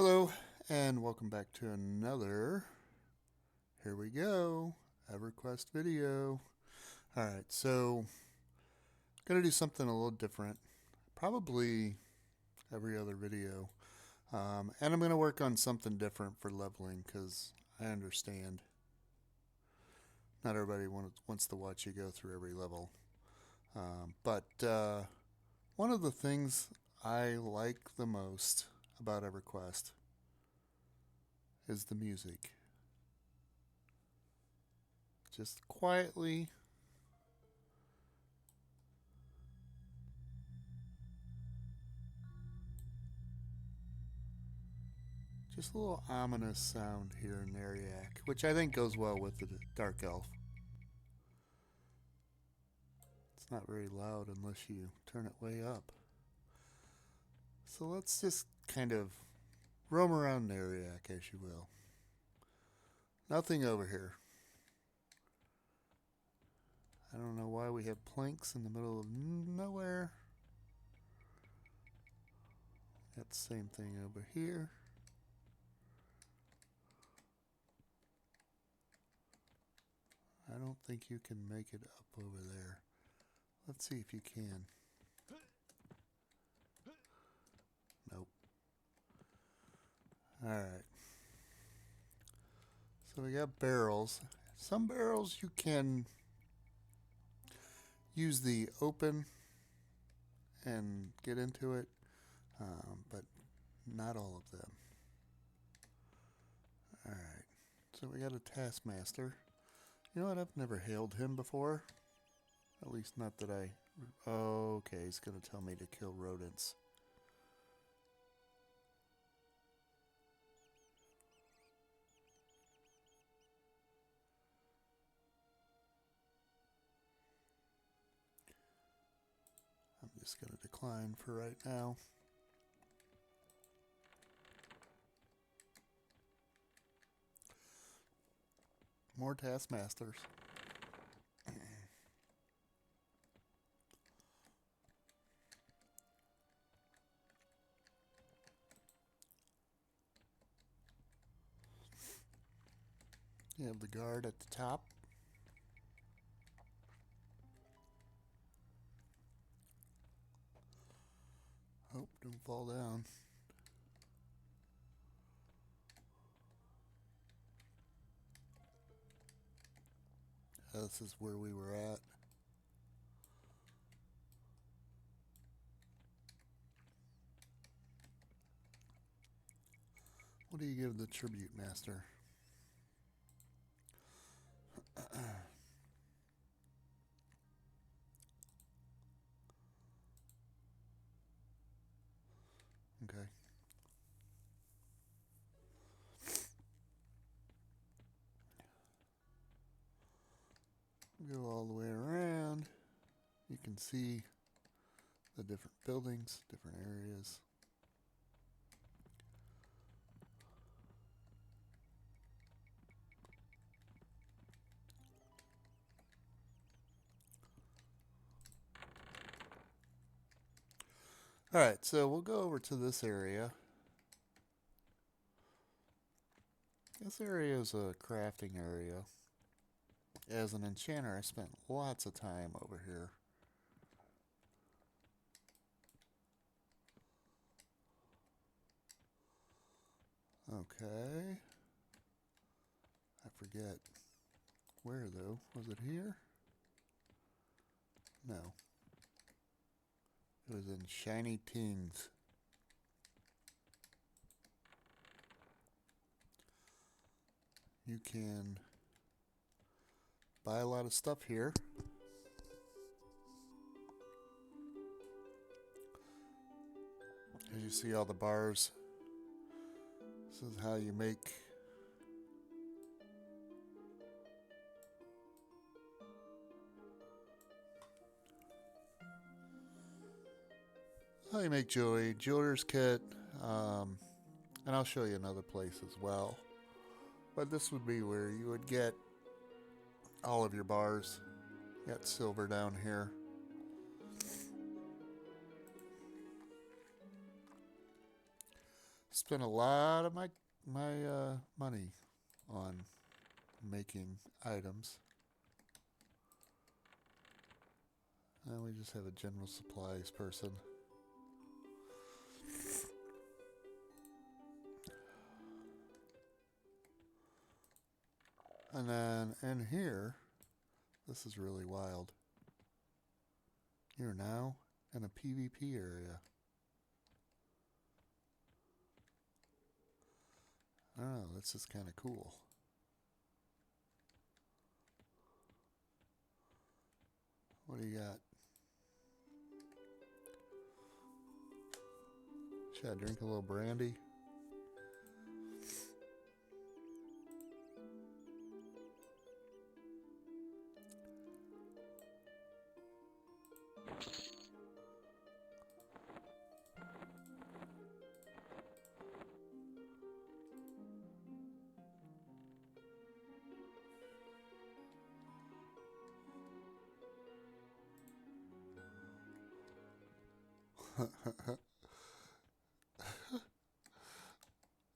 Hello, and welcome back to another, here we go, EverQuest video. Alright, so, gonna do something a little different, probably every other video. And I'm gonna work on something different for leveling, because I understand not everybody wants to watch you go through every level. But one of the things I like the most about EverQuest is the music. Just quietly just a little ominous sound here in Neriak, which I think goes well with the Dark Elf. It's not very loud unless you turn it way up. So let's just kind of roam around Neriak, as you will. Nothing over here. I don't know why we have planks in the middle of nowhere. Got the same thing over here. I don't think you can make it up over there. Let's see if you can. Nope. Alright. So we got barrels. Some barrels you can use the open and get into it, but not all of them. Alright. So we got a taskmaster. You know what? I've never hailed him before. At least not that I... Oh, okay, he's going to tell me to kill rodents. I'm just going to decline for right now. More taskmasters. You have the guard at the top. Oh, don't fall down. This is where we were at. What do you give the tribute master? Okay. Go all the way around. You can see the different buildings, different areas. Alright, so we'll go over to this area. This area is a crafting area. As an enchanter, I spent lots of time over here. Okay. I forget. Where, though? Was it here? No. It was in Shiny Tings. You can buy a lot of stuff here. As you see all the bars, this is how you make jewelry, jeweler's kit, and I'll show you another place as well. But this would be where you would get all of your bars. You got silver down here. spent a lot of my money on making items. And we just have a general supplies person. And then in here, this is really wild. You're now in a PvP area. I don't know, that's just kind of cool. What do you got? Should I drink a little brandy?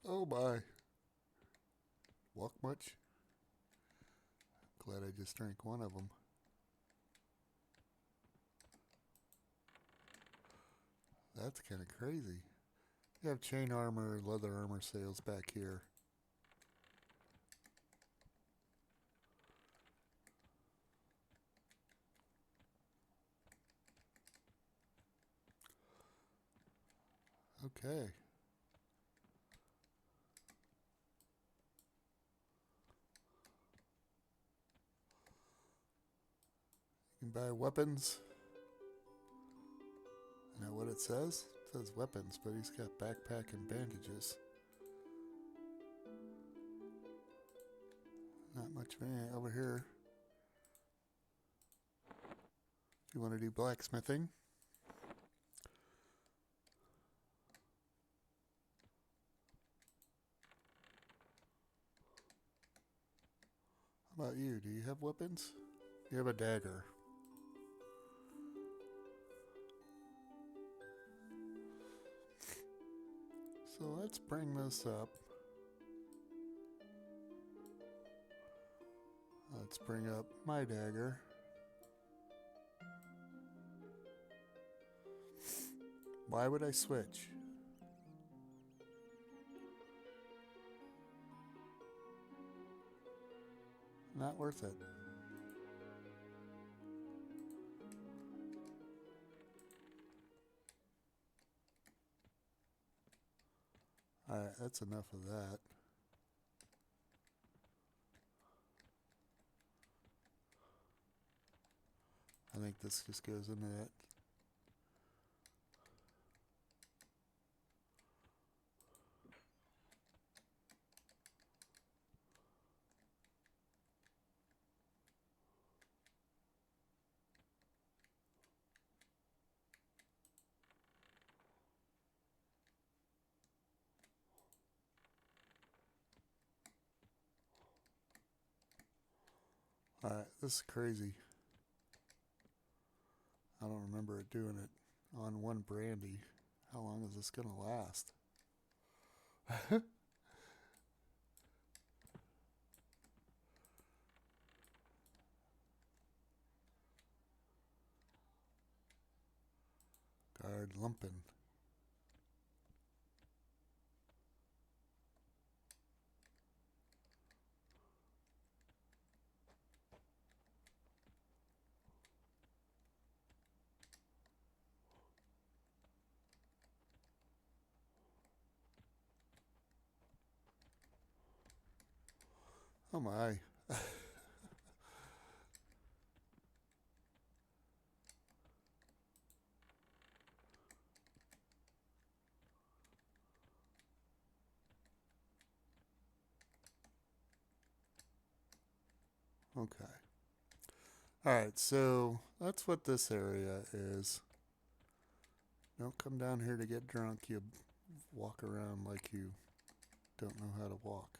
Oh my. Walk much? Glad I just drank one of them. That's kind of crazy. You have chain armor, leather armor sales back here. Okay. You can buy weapons. Is that what it says? It says weapons, but he's got backpack and bandages. Not much over here. If you want to do blacksmithing. How about you? Do you have weapons? You have a dagger. So let's bring this up. Let's bring up my dagger. Why would I switch? Not worth it. Alright, that's enough of that. I think this just goes into that. Alright, this is crazy. I don't remember it doing it on one brandy. How long is this going to last? Guard lumping. Oh my. Okay. Alright, so that's what this area is. Don't come down here to get drunk. You walk around like you don't know how to walk.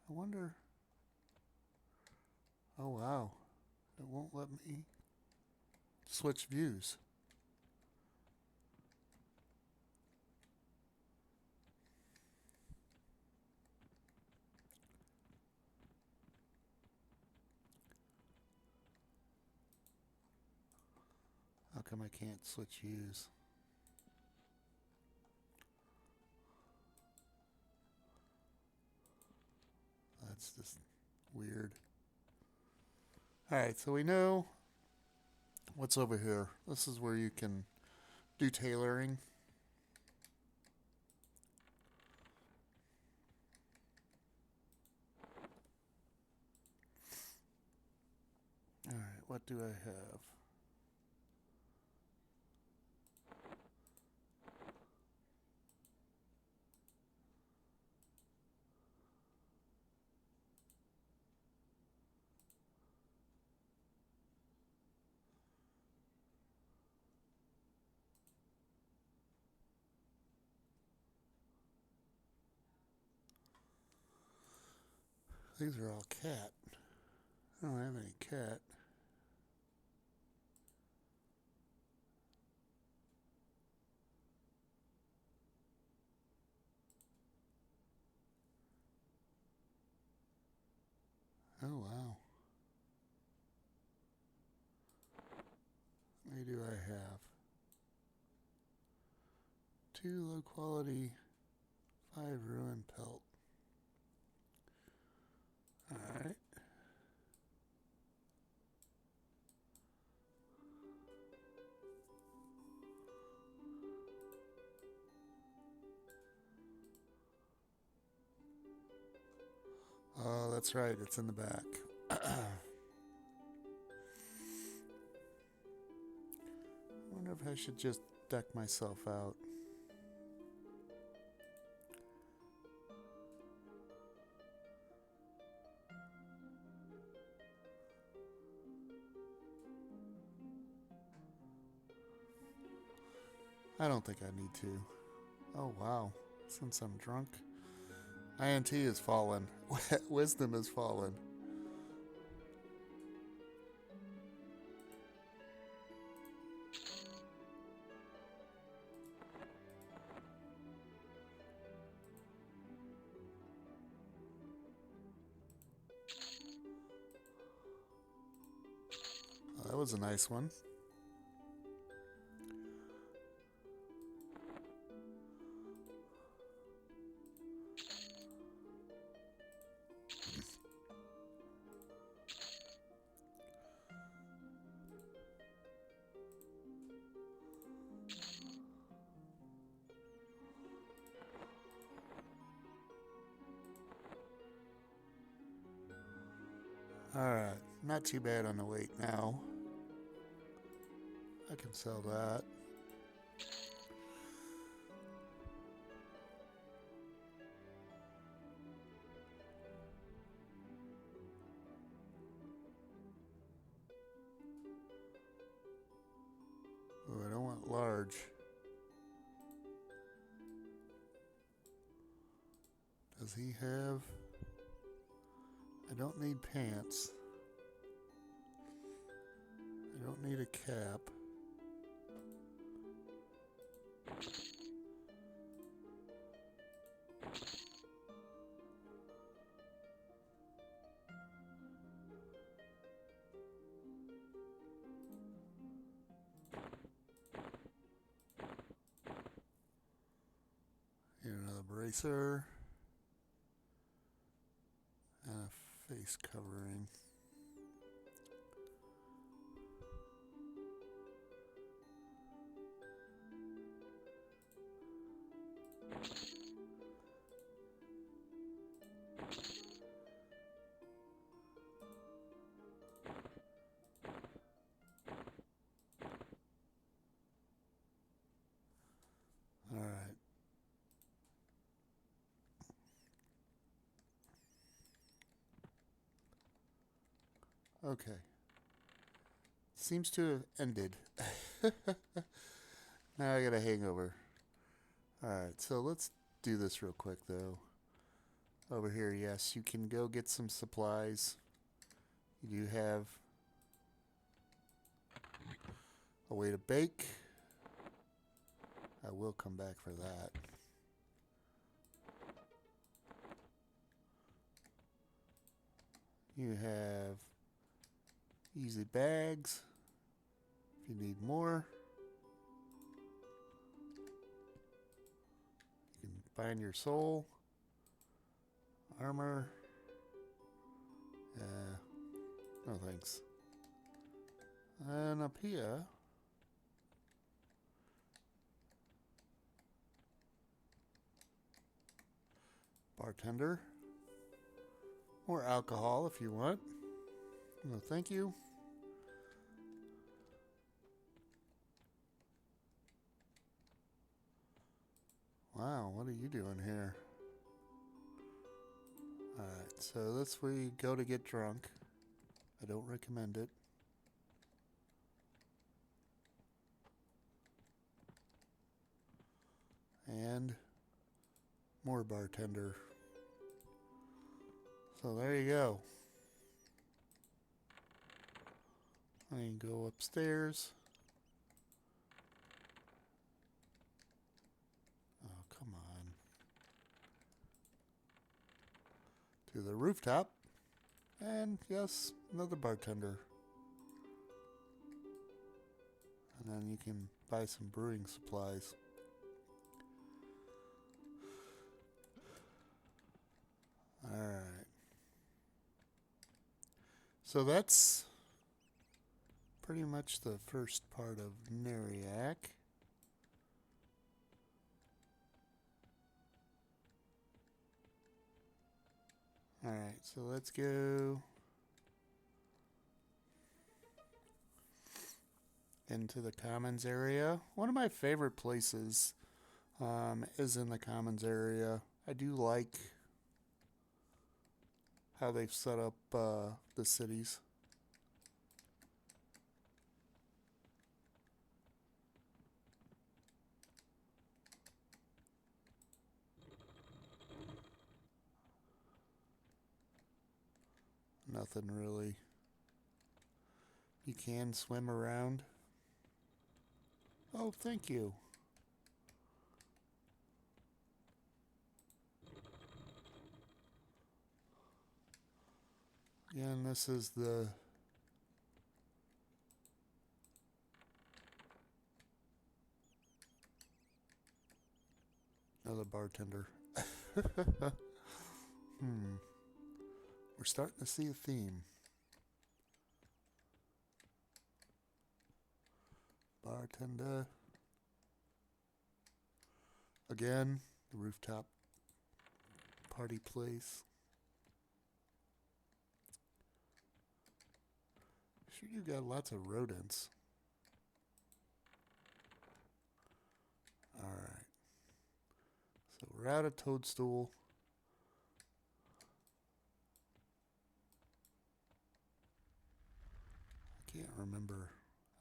I wonder... Oh wow. It won't let me switch views. come I can't switch views? That's just weird. Alright, so we know what's over here. This is where you can do tailoring. Alright, what do I have? These are all cat. I don't have any cat. Oh wow. How many do I have? 2 low quality, 5 ruin pelt. Alright. Oh, that's right, it's in the back. I wonder if I should just deck myself out. I don't think I need to. Oh wow, since I'm drunk. INT has fallen. Wisdom has fallen. Oh, that was a nice one. Alright, not too bad on the weight now. I can sell that. Oh, I don't want large. Does he have... I don't need pants. I don't need a cap. Need another bracer. And a face covering. Alright. Okay. Seems to have ended. Now I got a hangover. Alright, so let's do this real quick though. Over here, yes, you can go get some supplies. You do have a way to bake. I will come back for that. You have easy bags if you need more. Find your soul. Armor. No thanks. And up here. Bartender. More alcohol if you want. No, thank you. Wow, what are you doing here? Alright, so that's where you go to get drunk. I don't recommend it. And more bartender. So there you go. I can go upstairs. Oh, come on. To the rooftop. And yes, another bartender. And then you can buy some brewing supplies. Alright. So that's pretty much the first part of Neriak. Alright, so let's go into the commons area. One of my favorite places is in the commons area. I do like how they've set up the cities. Nothing really. You can swim around. Oh, thank you. Again, this is the another bartender. We're starting to see a theme. Bartender. Again, the rooftop party place. Sure, you got lots of rodents. Alright. So we're out of Toadstool. I can't remember.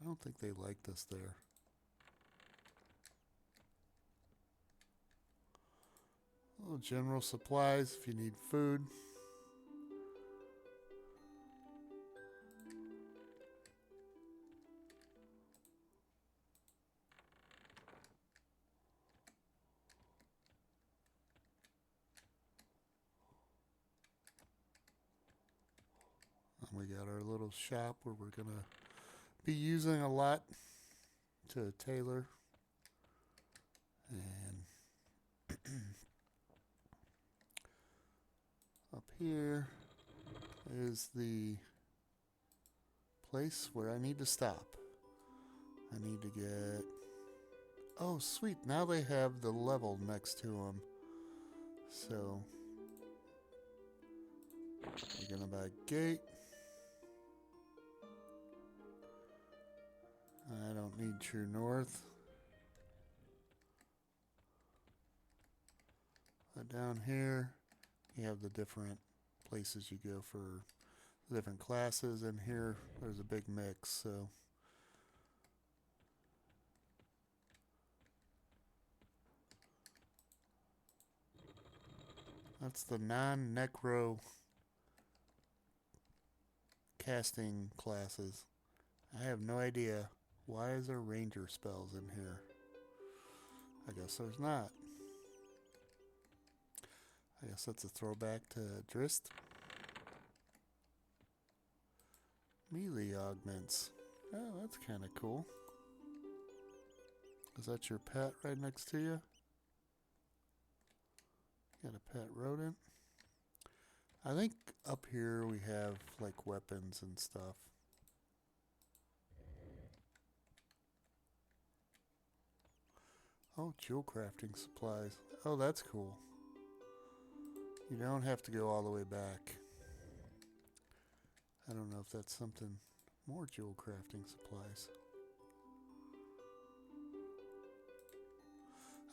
I don't think they liked us there. Little general supplies if you need food. And we got our little shop where we're gonna be using a lot to tailor. And up here is the place where I need to stop. I need to get... Oh, sweet. Now they have the level next to them. So, we're going to buy a gate. I don't need True North. But down here, you have the different places you go for the different classes. And here, there's a big mix, so... That's the non-necro casting classes. I have no idea. Why is there ranger spells in here? I guess there's not. I guess that's a throwback to Drist. Melee augments. Oh, that's kind of cool. Is that your pet right next to you? Got a pet rodent. I think up here we have like weapons and stuff. Oh, jewel crafting supplies. Oh, that's cool. You don't have to go all the way back. I don't know if that's something. More jewel crafting supplies.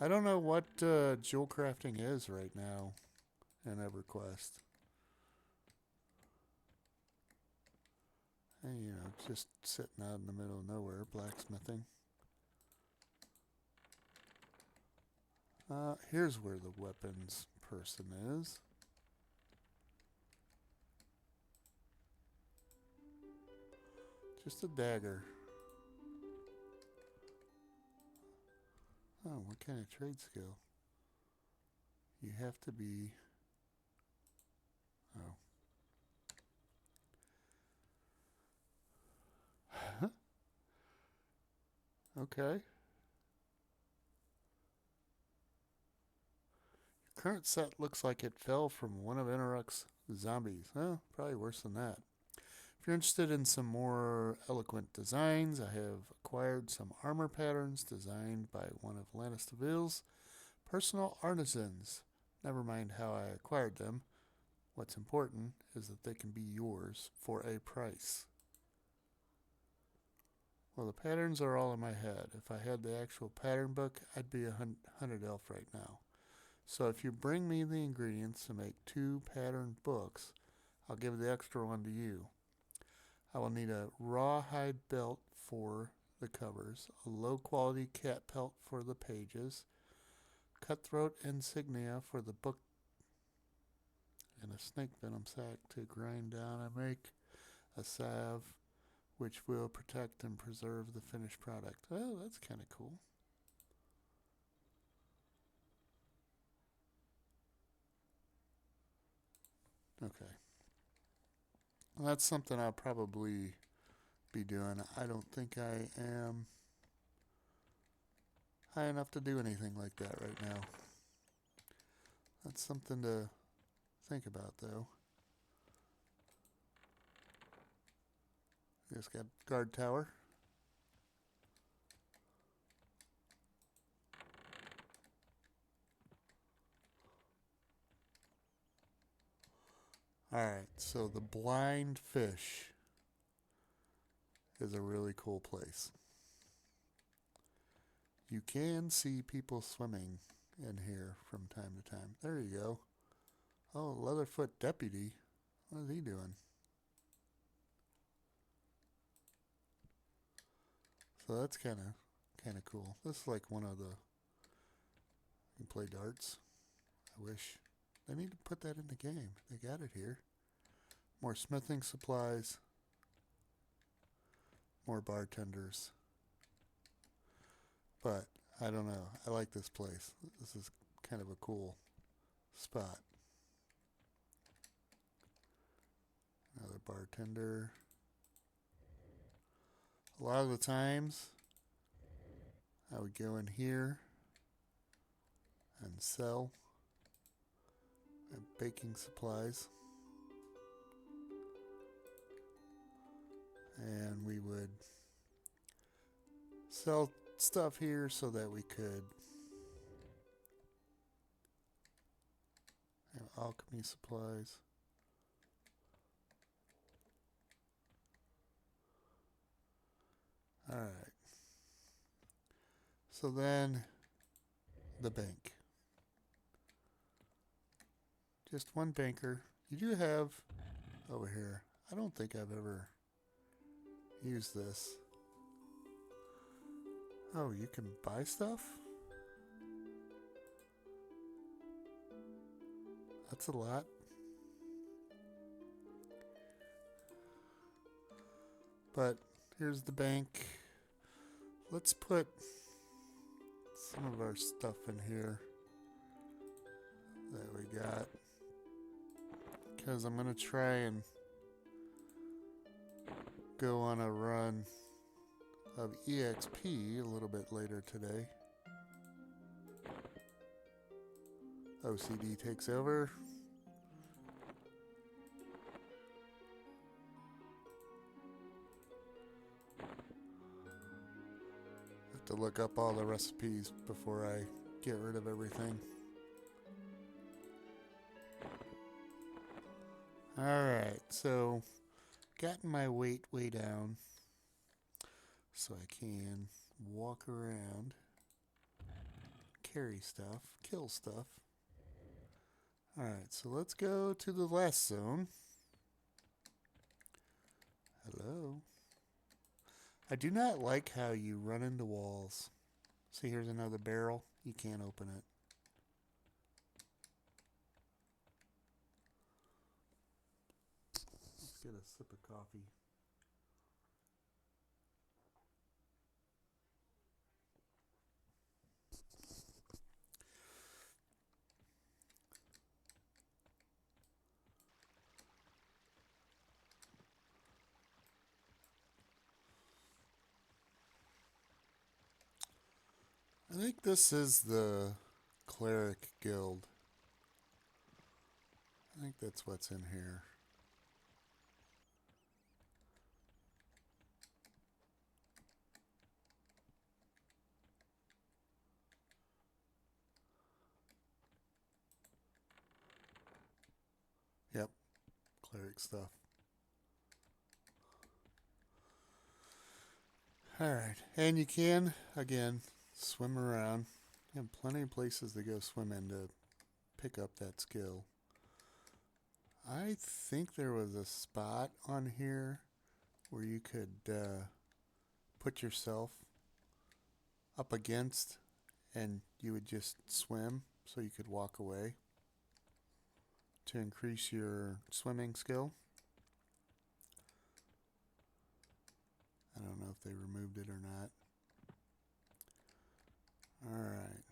I don't know what jewel crafting is right now in EverQuest. And, you know, just sitting out in the middle of nowhere, blacksmithing. Here's where the weapons person is. Just a dagger. Oh, what kind of trade skill? You have to be... Oh. Okay. Current set looks like it fell from one of Neriak's zombies. Oh, probably worse than that. If you're interested in some more eloquent designs, I have acquired some armor patterns designed by one of Lannis DeVille's personal artisans. Never mind how I acquired them. What's important is that they can be yours for a price. Well, the patterns are all in my head. If I had the actual pattern book, I'd be a 100 elf right now. So if you bring me the ingredients to make 2 pattern books, I'll give the extra one to you. I will need a rawhide belt for the covers, a low quality cat pelt for the pages, cutthroat insignia for the book, and a snake venom sac to grind down and make a salve which will protect and preserve the finished product. Oh, that's kind of cool. Okay. Well, that's something I'll probably be doing. I don't think I am high enough to do anything like that right now. That's something to think about, though. Just got guard tower. Alright, so the blind fish is a really cool place. You can see people swimming in here from time to time. There you go. Oh, Leatherfoot Deputy. What is he doing? So that's kind of cool. This is like one of the... You can play darts. I wish. They need to put that in the game. They got it here. More smithing supplies. More bartenders. But, I don't know. I like this place. This is kind of a cool spot. Another bartender. A lot of the times, I would go in here and sell baking supplies. And we would sell stuff here so that we could have alchemy supplies. Alright. So then, the bank. Just one banker. You do have over here. I don't think I've ever used this. Oh, you can buy stuff? That's a lot. But here's the bank. Let's put some of our stuff in here that we got. Because I'm going to try and go on a run of EXP a little bit later today. OCD takes over. Have to look up all the recipes before I get rid of everything. Alright, so gotten my weight way down so I can walk around, carry stuff, kill stuff. Alright, so let's go to the last zone. Hello. I do not like how you run into walls. See, here's another barrel. You can't open it. Let's get a sip of coffee. I think this is the Cleric Guild. I think that's what's in here. Yep, cleric stuff. Alright, and you can, again, swim around. You have plenty of places to go swim in to pick up that skill. I think there was a spot on here where you could put yourself up against and you would just swim so you could walk away to increase your swimming skill. I don't know if they removed it or not. Alright.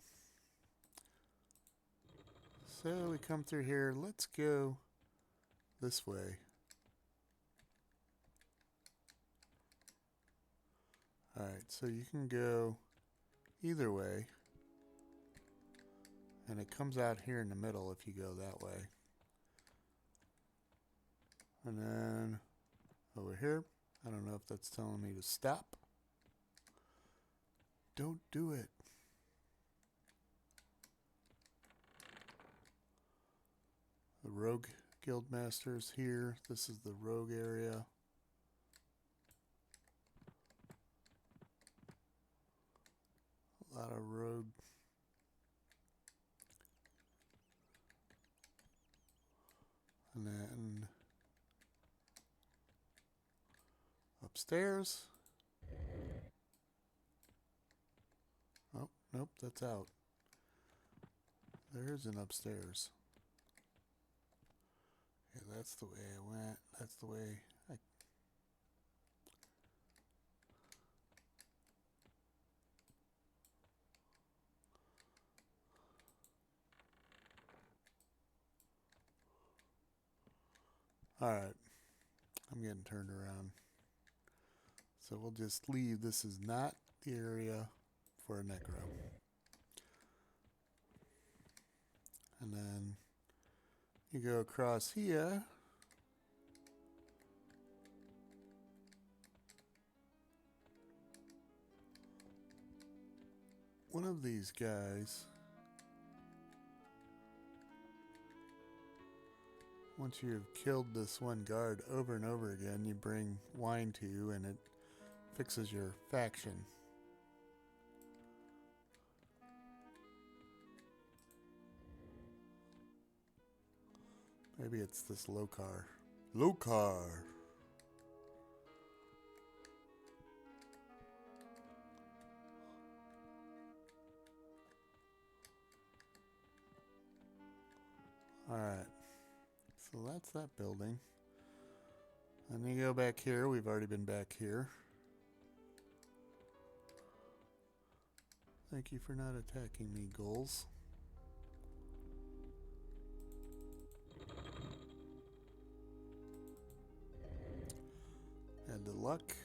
So we come through here. Let's go this way. Alright, so you can go either way. And it comes out here in the middle if you go that way. And then over here, I don't know if that's telling me to stop. Don't do it. The Rogue Guildmaster's here. This is the Rogue area. A lot of Rogue. And then upstairs. Oh, nope, that's out. There's an upstairs. Yeah, that's the way I went. That's the way I... Alright. I'm getting turned around. So we'll just leave. This is not the area for a necro. And then you go across here. One of these guys, once you've killed this one guard over and over again, you bring wine to and it fixes your faction. Maybe it's this Lokar. Lokar! Alright. So that's that building. And you go back here. We've already been back here. Thank you for not attacking me, ghouls. Add the luck.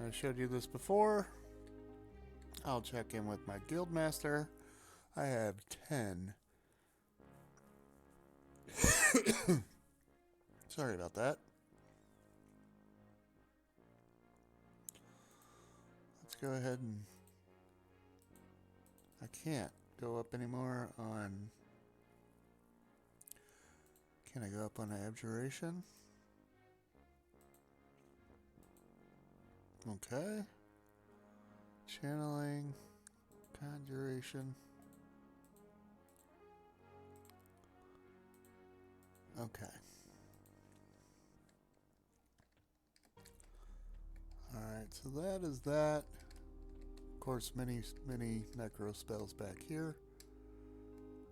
I showed you this before. I'll check in with my guildmaster. I have 10. Sorry about that. Let's go ahead and... I can't go up anymore on... Can I go up on abjuration? Okay. Channeling. Conjuration. Okay. Alright, so that is that. Of course, many necro spells back here.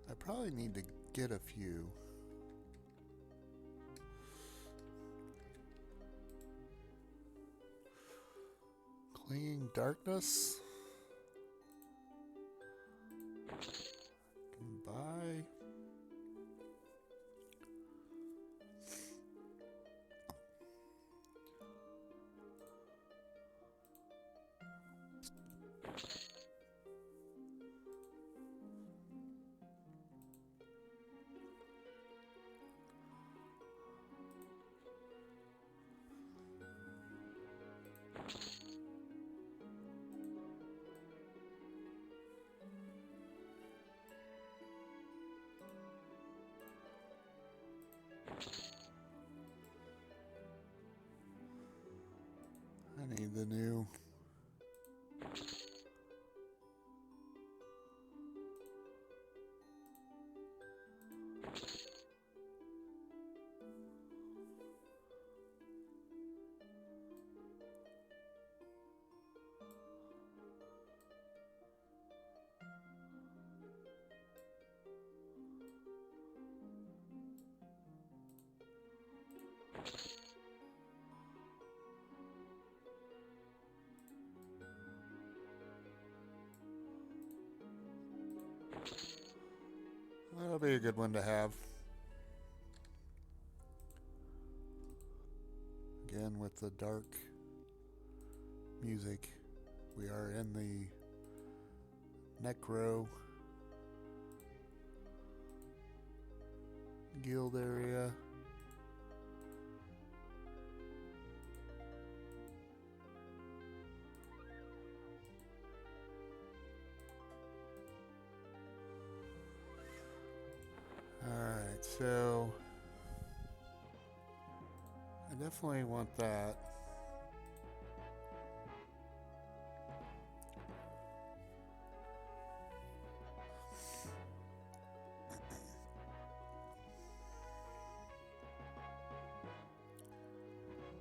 I probably need to get a few. Clinging Darkness. Can buy. I need the new. That'll be a good one to have. Again, with the dark music, we are in the Necro Guild area. Alright, so I definitely want that.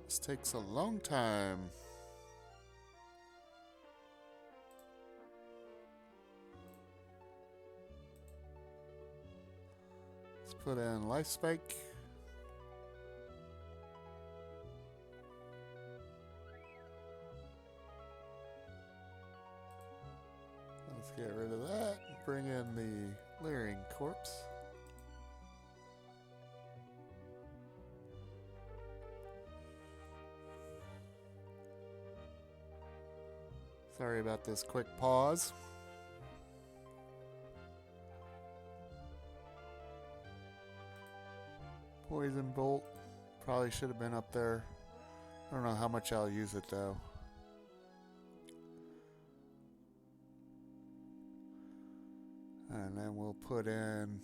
This takes a long time. Let's put in Life Spike. Let's get rid of that. Bring in the Leering Corpse. Sorry about this quick pause. Poison Bolt. Probably should have been up there. I don't know how much I'll use it though. And then we'll put in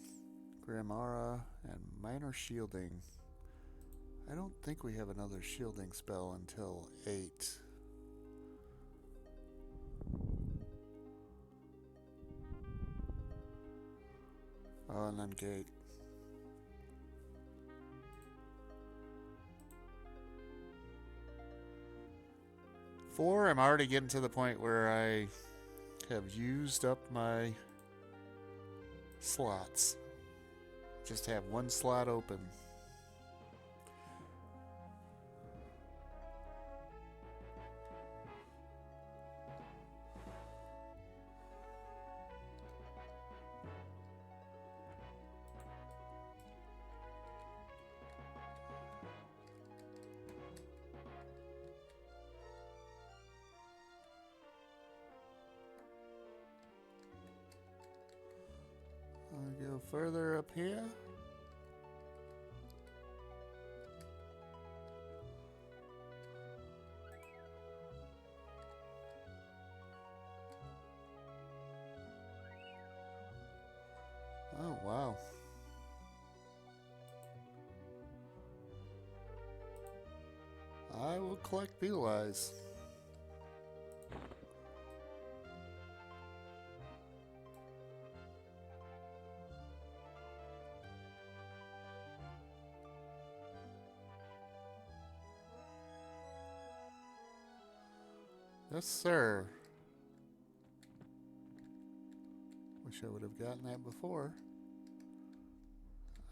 Grimara and Minor Shielding. I don't think we have another shielding spell until 8. Oh, and then Gate. Four, I'm already getting to the point where I have used up my slots. Just have one slot open. I'll go further up here. Oh, wow. I will collect beetle eyes. Yes, sir. Wish I would have gotten that before.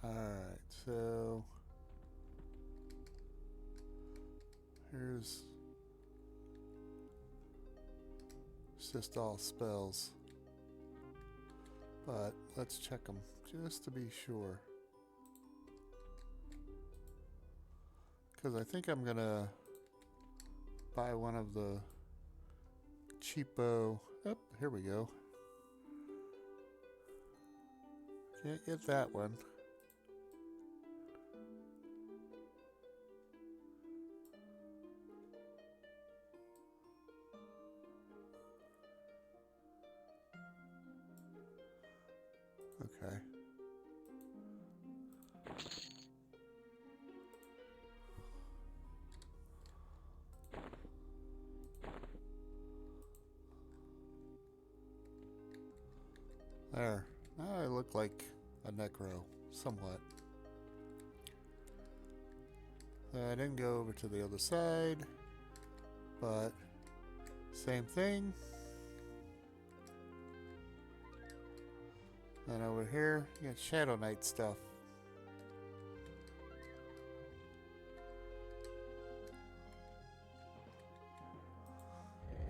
Alright, so here's just all spells. But let's check them just to be sure. Because I think I'm gonna buy one of the cheapo. Oh, here we go. Can't get that one. Okay. There. Now I look like a necro, somewhat. I didn't go over to the other side, but same thing. And over here, you got Shadow Knight stuff.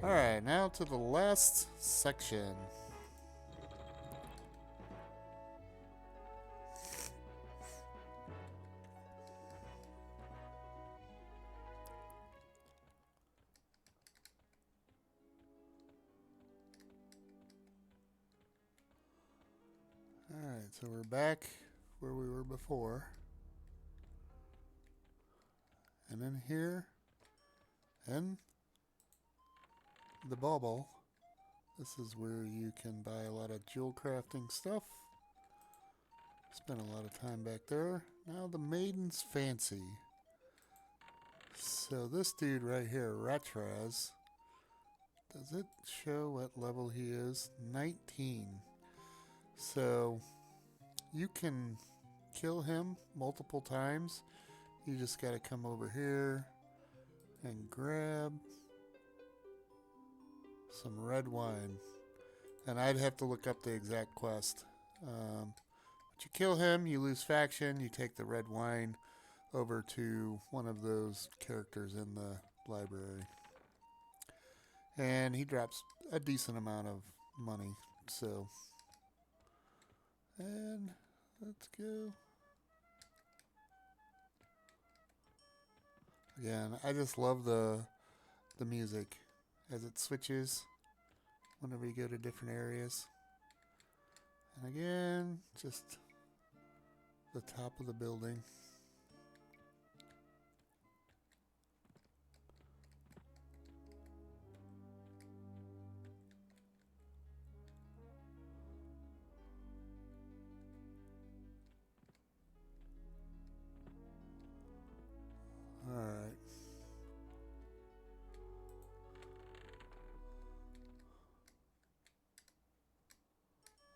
Alright, now to the last section. Alright, so we're back where we were before. And in here, and the bauble, this is where you can buy a lot of jewel crafting stuff. Spent a lot of time back there. Now the Maiden's Fancy. So this dude right here, Ratraz, does it show what level he is? 19. So you can kill him multiple times. You just got to come over here and grab some red wine. And I'd have to look up the exact quest. But you kill him, you lose faction, you take the red wine over to one of those characters in the library. And he drops a decent amount of money. So, and let's go. Again, I just love the music as it switches whenever you go to different areas. And again, just the top of the building. Alright.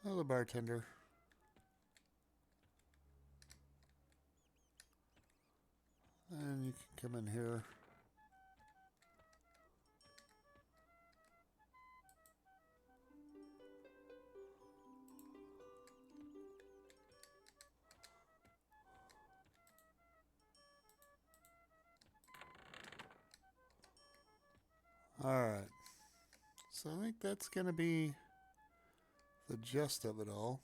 Oh, the bartender. And you can come in here. Alright. So I think that's going to be the gist of it all.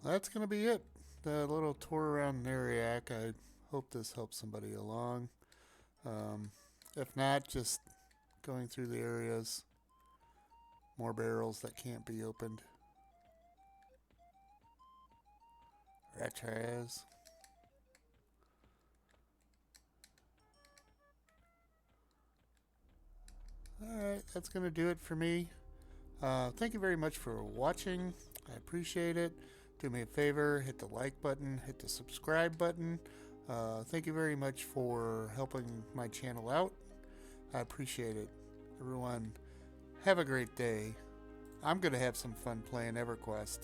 That's going to be it. The little tour around Neriak. I hope this helps somebody along. If not, just going through the areas. More barrels that can't be opened. Retros. Alright, that's going to do it for me. Thank you very much for watching. I appreciate it. Do me a favor, hit the like button, hit the subscribe button. Thank you very much for helping my channel out. I appreciate it. Everyone, have a great day. I'm going to have some fun playing EverQuest.